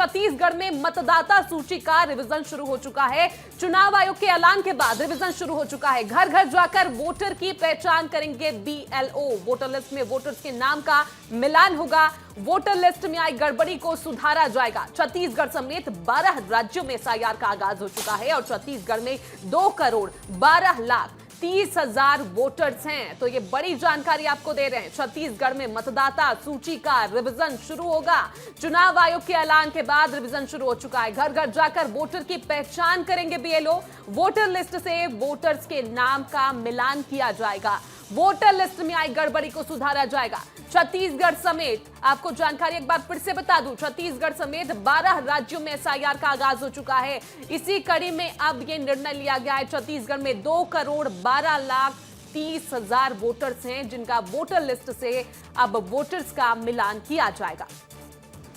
छत्तीसगढ़ में मतदाता सूची का रिवीजन शुरू हो चुका है। चुनाव आयोग के ऐलान के बाद रिवीजन शुरू हो चुका है। घर घर जाकर वोटर की पहचान करेंगे बीएलओ। वोटर लिस्ट में वोटर्स के नाम का मिलान होगा। वोटर लिस्ट में आई गड़बड़ी को सुधारा जाएगा। छत्तीसगढ़ समेत 12 राज्यों में एसआईआर का आगाज हो चुका है और छत्तीसगढ़ में 2,12,30,000 वोटर्स हैं। तो ये बड़ी जानकारी आपको दे रहे हैं। छत्तीसगढ़ में मतदाता सूची का रिवीजन शुरू होगा। चुनाव आयोग के ऐलान के बाद रिवीजन शुरू हो चुका है। घर घर जाकर वोटर की पहचान करेंगे बीएलओ। वोटर लिस्ट से वोटर्स के नाम का मिलान किया जाएगा। वोटर लिस्ट में आई गड़बड़ी को सुधारा जाएगा। छत्तीसगढ़ समेत, आपको जानकारी एक बार फिर से बता दूं, छत्तीसगढ़ समेत 12 राज्यों में एसआईआर का आगाज हो चुका है। इसी कड़ी में अब यह निर्णय लिया गया है। छत्तीसगढ़ में 2,12,30,000 वोटर्स हैं जिनका वोटर लिस्ट से अब वोटर्स का मिलान किया जाएगा।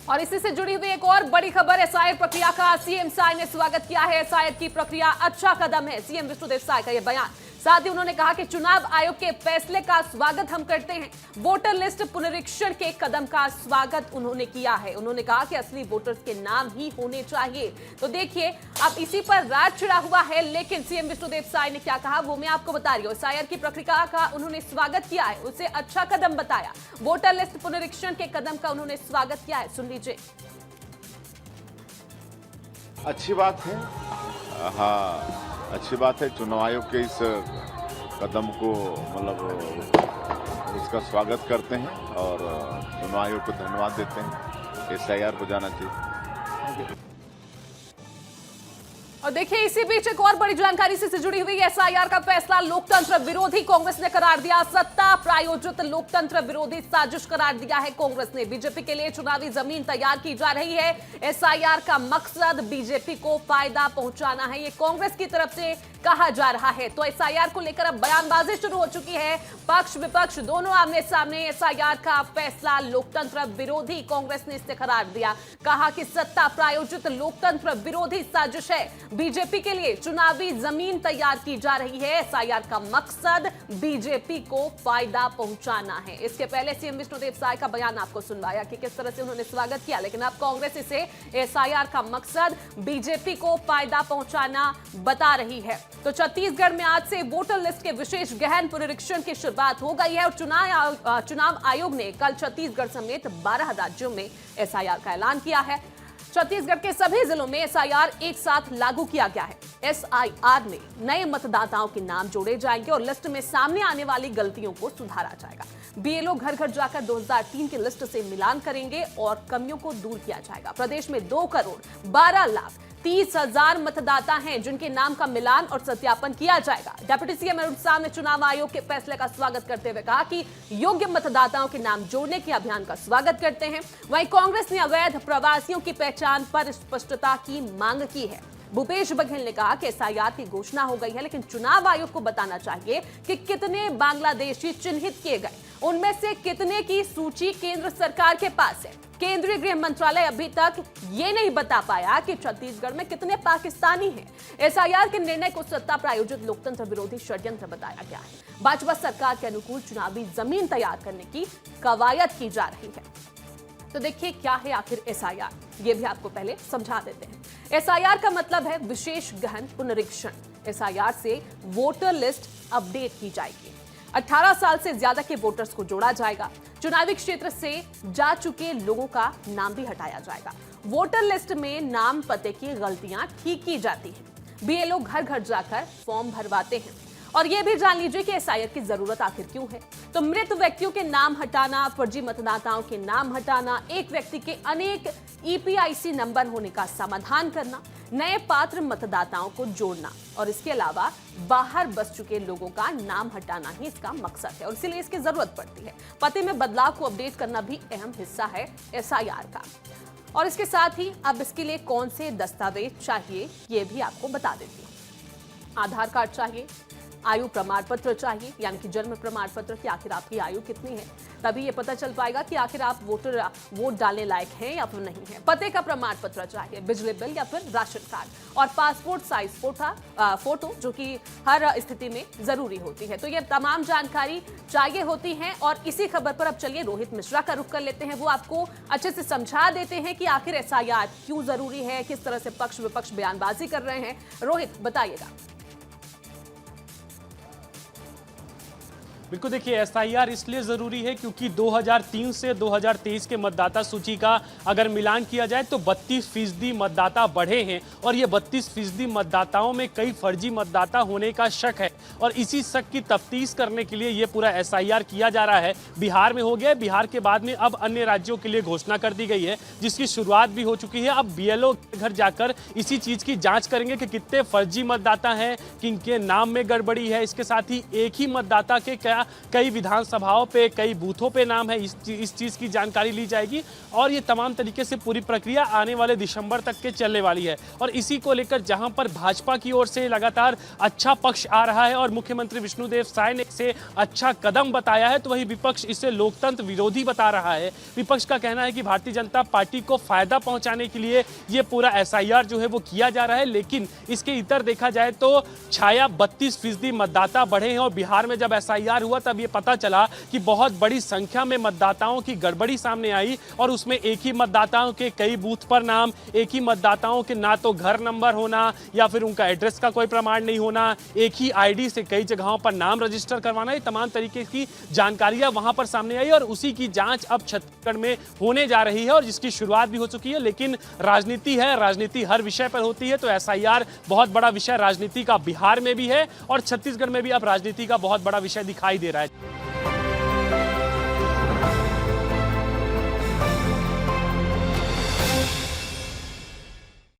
और इसी से जुड़ी हुई एक और बड़ी खबर, एसआईआर प्रक्रिया का सीएम साय ने स्वागत किया है। एसआईआर की प्रक्रिया अच्छा कदम है, सीएम विष्णुदेव साय का यह बयान। साथ ही उन्होंने कहा कि चुनाव आयोग के फैसले का स्वागत हम करते हैं। वोटर लिस्ट पुनरीक्षण के कदम का स्वागत उन्होंने किया है। उन्होंने कहा कि असली वोटर्स के नाम ही होने चाहिए। तो देखिए, अब इसी पर राज छिड़ा हुआ है, लेकिन सीएम विष्णुदेव साय ने क्या कहा वो मैं आपको बता रही हूँ। एसआईआर की प्रक्रिया का उन्होंने स्वागत किया है, उसे अच्छा कदम बताया। वोटर लिस्ट पुनरीक्षण के कदम का उन्होंने स्वागत किया है। सुन लीजिए। अच्छी बात है, हाँ अच्छी बात है। चुनाव आयोग के इस कदम को मतलब उसका स्वागत करते हैं और चुनाव आयोग को धन्यवाद देते हैं। एसआईआर हो जाना चाहिए। और देखिए, इसी बीच एक और बड़ी जानकारी से जुड़ी हुई एसआईआर का फैसला लोकतंत्र विरोधी कांग्रेस ने करार दिया। सत्ता प्रायोजित लोकतंत्र विरोधी साजिश करार दिया है कांग्रेस ने। बीजेपी के लिए चुनावी जमीन तैयार की जा रही है। एसआईआर का मकसद बीजेपी को फायदा पहुंचाना है, ये कांग्रेस की तरफ से कहा जा रहा है। तो एसआईआर को लेकर अब बयानबाजी शुरू हो चुकी है। पक्ष विपक्ष दोनों आमने सामने। एसआईआर का फैसला लोकतंत्र विरोधी कांग्रेस ने इसे करार दिया। कहा कि सत्ता प्रायोजित लोकतंत्र विरोधी साजिश है। बीजेपी के लिए चुनावी जमीन तैयार की जा रही है। एसआईआर का मकसद बीजेपी को फायदा पहुंचाना है। इसके पहले सीएम विष्णुदेव साय का बयान आपको सुनवाया कि किस तरह से उन्होंने स्वागत किया, लेकिन अब कांग्रेस इसे एसआईआर का मकसद बीजेपी को फायदा पहुंचाना बता रही है। तो छत्तीसगढ़ में आज से वोटर लिस्ट के विशेष गहन पुनरीक्षण की शुरुआत हो गई है और चुनाव आयोग ने कल छत्तीसगढ़ समेत 12 राज्यों में एसआईआर का ऐलान किया है। छत्तीसगढ़ के सभी जिलों में एसआईआर एक साथ लागू किया गया है। एसआईआर में नए मतदाताओं के नाम जोड़े जाएंगे और लिस्ट में सामने आने वाली गलतियों को सुधारा जाएगा। बीएलओ घर घर जाकर 2003 की लिस्ट से मिलान करेंगे और कमियों को दूर किया जाएगा। प्रदेश में 2,12,30,000 मतदाता हैं जिनके नाम का मिलान और सत्यापन किया जाएगा। डिप्टी सीएम अरुण साव ने चुनाव आयोग के फैसले का स्वागत करते हुए कहा कि योग्य मतदाताओं के नाम जोड़ने के अभियान का स्वागत करते हैं। वहीं कांग्रेस ने अवैध प्रवासियों की पहचान पर स्पष्टता की मांग की है। भूपेश बघेल ने कहा कि एसआईआर की घोषणा हो गई है, लेकिन चुनाव आयोग को बताना चाहिए कि कितने बांग्लादेशी चिन्हित किए गए, उनमें से कितने की सूची केंद्र सरकार के पास है। केंद्रीय गृह मंत्रालय अभी तक ये नहीं बता पाया कि छत्तीसगढ़ में कितने पाकिस्तानी हैं। एसआईआर के निर्णय को सत्ता प्रायोजित लोकतंत्र विरोधी षड्यंत्र बताया गया है। भाजपा सरकार के अनुकूल चुनावी जमीन तैयार करने की कवायद की जा रही है। तो देखिए क्या है आखिर एसआईआर, ये भी आपको पहले समझा देते हैं। एसआईआर का मतलब है विशेष गहन पुनरीक्षण। एसआईआर से वोटर लिस्ट अपडेट की जाएगी। 18 साल से ज्यादा के वोटर्स को जोड़ा जाएगा। चुनावी क्षेत्र से जा चुके लोगों का नाम भी हटाया जाएगा। वोटर लिस्ट में नाम पते की गलतियां ठीक की जाती हैं। बीएलओ घर घर जाकर फॉर्म भरवाते हैं। और यह भी जान लीजिए कि एसआईआर की जरूरत आखिर क्यों है। तो मृत व्यक्तियों के नाम हटाना, फर्जी मतदाताओं के नाम हटाना, एक व्यक्ति के अनेक ईपीआईसी नंबर होने का समाधान करना, नए पात्र मतदाताओं को जोड़ना और इसके अलावा बाहर बस चुके लोगों का नाम हटाना ही इसका मकसद है और इसीलिए इसकी जरूरत पड़ती है। पते में बदलाव को अपडेट करना भी अहम हिस्सा है एसआईआर का। और इसके साथ ही अब इसके लिए कौन से दस्तावेज चाहिए ये भी आपको बता देती हूँ। आधार कार्ड चाहिए, आयु प्रमाण पत्र चाहिए, यानी कि जन्म प्रमाण पत्र की आखिर आपकी आयु कितनी है। तभी ये पता चल पाएगा कि आखिर आप वोट डालने लायक हैं या फिर नहीं है। पते का प्रमाण पत्र चाहिए, बिजली बिल या फिर राशन कार्ड और पासपोर्ट साइज फोटो जो कि हर स्थिति में जरूरी होती है। तो ये तमाम जानकारी चाहिए होती है। और इसी खबर पर अब चलिए रोहित मिश्रा का रुख कर लेते हैं। वो आपको अच्छे से समझा देते हैं कि आखिर एसआईआर क्यों जरूरी है, किस तरह से पक्ष विपक्ष बयानबाजी कर रहे हैं। रोहित, बताइएगा। बिल्कुल, देखिए एसआईआर इसलिए ज़रूरी है क्योंकि 2003 से 2023 के मतदाता सूची का अगर मिलान किया जाए तो 32% मतदाता बढ़े हैं और ये 32% मतदाताओं में कई फर्जी मतदाता होने का शक है और इसी शक की तफ्तीश करने के लिए ये पूरा एसआईआर किया जा रहा है। बिहार में हो गया है, बिहार के बाद में अब अन्य राज्यों के लिए घोषणा कर दी गई है जिसकी शुरुआत भी हो चुकी है। अब बीएलओ के घर जाकर इसी चीज़ की जाँच करेंगे कि कितने फर्जी मतदाता हैं, किनके नाम में गड़बड़ी है। इसके साथ ही एक ही मतदाता के कई विधानसभाओं पे, कई बूथों पे नाम है, इस चीज़ की जानकारी ली जाएगी और ये तमाम तरीके से पूरी प्रक्रिया आने वाले दिसंबर तक के चलने वाली है। और इसी को लेकर जहां पर भाजपा की ओर से लगातार अच्छा पक्ष आ रहा है और मुख्यमंत्री विष्णुदेव साय ने इसे अच्छा कदम बताया है, तो वहीं विपक्ष इसे लोकतंत्र विरोधी बता रहा है। विपक्ष का कहना है कि भारतीय जनता पार्टी को फायदा पहुंचाने के लिए ये पूरा एसआईआर जो है वो किया जा रहा है। लेकिन इसके इतर देखा जाए तो छाया 32% मतदाता बढ़े हैं और बिहार में जब एसआईआर हुआ तब ये पता चला कि बहुत बड़ी संख्या में मतदाताओं की गड़बड़ी सामने आई और उसमें एक ही मतदाताओं के कई बूथ पर नाम, एक ही मतदाताओं के ना तो घर नंबर होना या फिर उनका एड्रेस का कोई प्रमाण नहीं होना, एक ही आईडी से कई जगहों पर नाम रजिस्टर करवाना, ये तमाम तरीके की जानकारियां वहां पर सामने आई और उसी की जांच अब छत्तीसगढ़ में होने जा रही है और जिसकी शुरुआत भी हो चुकी है। लेकिन राजनीति है, राजनीति हर विषय पर होती है, तो एसआईआर बहुत बड़ा विषय राजनीति का बिहार में भी है और छत्तीसगढ़ में भी अब राजनीति का बहुत बड़ा विषय दिखाई दे रहा है।